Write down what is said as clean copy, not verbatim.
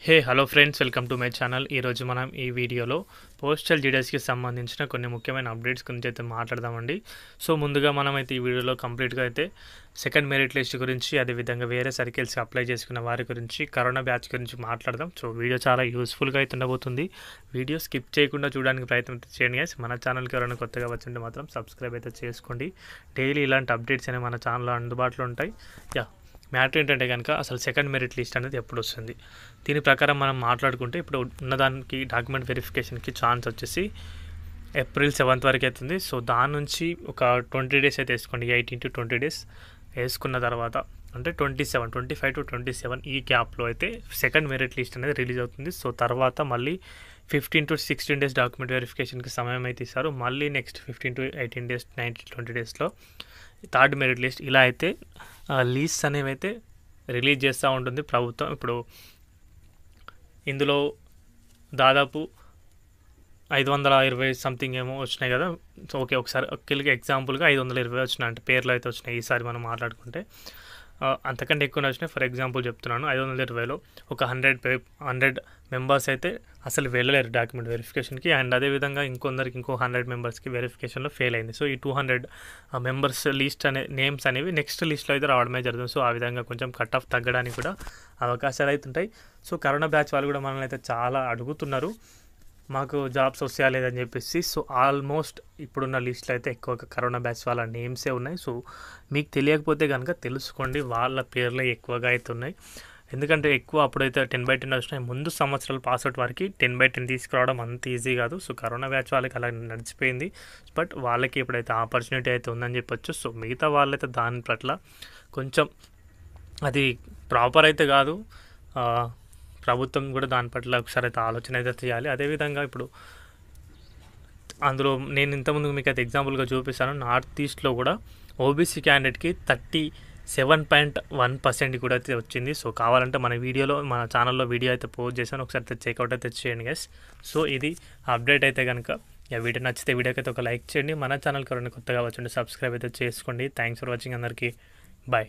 Hey hello friends, welcome to my channel. ఈరోజు మనం ఈ వీడియోలో పోస్టల్ డీటెయిల్స్కి సంబంధించిన కొన్ని ముఖ్యమైన అప్డేట్స్ గురించి అయితే మాట్లాడదామండి. సో ముందుగా మనం అయితే ఈ వీడియోలో కంప్లీట్గా అయితే సెకండ్ మెరిట్ లిస్ట్ గురించి, అదేవిధంగా వేరే సర్కిల్స్కి అప్లై చేసుకున్న వారి గురించి, కరోనా బ్యాచ్ గురించి మాట్లాడదాం. సో వీడియో చాలా యూస్ఫుల్గా అయితే ఉండబోతుంది. వీడియో స్కిప్ చేయకుండా చూడడానికి ప్రయత్నం చేయండి గైస్. మన ఛానల్కి ఎవరైనా కొత్తగా వచ్చింటే మాత్రం సబ్స్క్రైబ్ అయితే చేసుకోండి. డైలీ ఇలాంటి అప్డేట్స్ అనేవి మన ఛానల్లో అందుబాటులో ఉంటాయి. మ్యాటర్ ఏంటంటే కనుక అసలు సెకండ్ మెరిట్ లిస్ట్ అనేది ఎప్పుడు వస్తుంది, దీని ప్రకారం మనం మాట్లాడుకుంటే ఇప్పుడు ఉన్నదానికి డాక్యుమెంట్ వెరిఫికేషన్కి ఛాన్స్ వచ్చేసి ఏప్రిల్ 7th వరకు అవుతుంది. సో దాని నుంచి ఒక 20 days అయితే వేసుకోండి. 18 to 20 days వేసుకున్న తర్వాత అంటే 25 to 27 ఈ గ్యాప్లో అయితే సెకండ్ మెరిట్ లిస్ట్ అనేది రిలీజ్ అవుతుంది. సో తర్వాత మళ్ళీ 15 to 16 days డాక్యుమెంట్ వెరిఫికేషన్కి సమయం అయితే ఇస్తారు. మళ్ళీ నెక్స్ట్ 15 to 18 days 19 to 20 daysలో థర్డ్ మెరిట్ లిస్ట్. ఇలా అయితే లీస్ట్ అనేవి అయితే రిలీజ్ చేస్తూ ఉంటుంది ప్రభుత్వం. ఇప్పుడు ఇందులో దాదాపు 520 సంథింగ్ ఏమో వచ్చినాయి కదా. సో ఓకే, ఒకసారి ఎగ్జాంపుల్గా 520 వచ్చినాయి అంటే పేర్లు అయితే వచ్చినాయి. ఈసారి మనం మాట్లాడుకుంటే అంతకంటే ఎక్కువ వచ్చినాయి. ఫర్ ఎగ్జాంపుల్ చెప్తున్నాను, 520లో ఒక 100 మెంబర్స్ అయితే అసలు వెళ్ళలేరు డాక్యుమెంట్ వెరిఫికేషన్కి. అండ్ అదేవిధంగా ఇంకో 100 మెంబర్స్కి వెరిఫికేషన్లో ఫెయిల్ అయింది. సో ఈ 200 మెంబర్స్ లిస్ట్ నేమ్స్ అనేవి నెక్స్ట్ లిస్ట్లో అయితే రావడమే జరుగుతుంది. సో ఆ విధంగా కొంచెం కట్ ఆఫ్ తగ్గడానికి కూడా అవకాశాలు అయితే ఉంటాయి. సో కరోనా బ్యాచ్ వాళ్ళు కూడా మనల్ని అయితే చాలా అడుగుతున్నారు, మాకు జాబ్స్ వస్తాయా లేదని చెప్పేసి. సో ఆల్మోస్ట్ ఇప్పుడున్న లిస్ట్లో అయితే ఎక్కువగా కరోనా బ్యాచ్ వాళ్ళ నేమ్సే ఉన్నాయి. సో మీకు తెలియకపోతే కనుక తెలుసుకోండి, వాళ్ళ పేర్లే ఎక్కువగా అయితే ఉన్నాయి. ఎందుకంటే ఎక్కువ అప్పుడైతే 10/10 వచ్చినాయి. ముందు సంవత్సరాలు పాస్అవుట్ వారికి 10/10 తీసుకురావడం అంత ఈజీ కాదు. సో కరోనా బ్యాచ్ వాళ్ళకి అలా నడిచిపోయింది. బట్ వాళ్ళకి ఇప్పుడైతే ఆపర్చునిటీ అయితే ఉందని చెప్పొచ్చు. సో మిగతా వాళ్ళైతే దాని పట్ల కొంచెం అది ప్రాపర్ అయితే కాదు, ప్రభుత్వం కూడా దాని పట్ల ఒకసారి అయితే ఆలోచన అయితే చేయాలి. అదేవిధంగా ఇప్పుడు అందులో నేను ఇంతకుముందు మీకు అయితే ఎగ్జాంపుల్గా చూపిస్తాను, నార్త్ ఈస్ట్లో కూడా ఓబీసీ క్యాండిడేట్కి 37.1% కూడా అయితే వచ్చింది. సో కావాలంటే మన ఛానల్లో వీడియో అయితే పోస్ట్ చేశాను, ఒకసారి చెక్అవుట్ అయితే చేయండి గైస్. సో ఇది అప్డేట్ అయితే కనుక వీడియో నచ్చితే వీడియోకి అయితే ఒక లైక్ చేయండి. మన ఛానల్కి ఎవరైనా కొత్తగా వచ్చండి సబ్స్క్రైబ్ అయితే చేసుకోండి. థ్యాంక్స్ ఫర్ వాచింగ్ అందరికీ. బాయ్.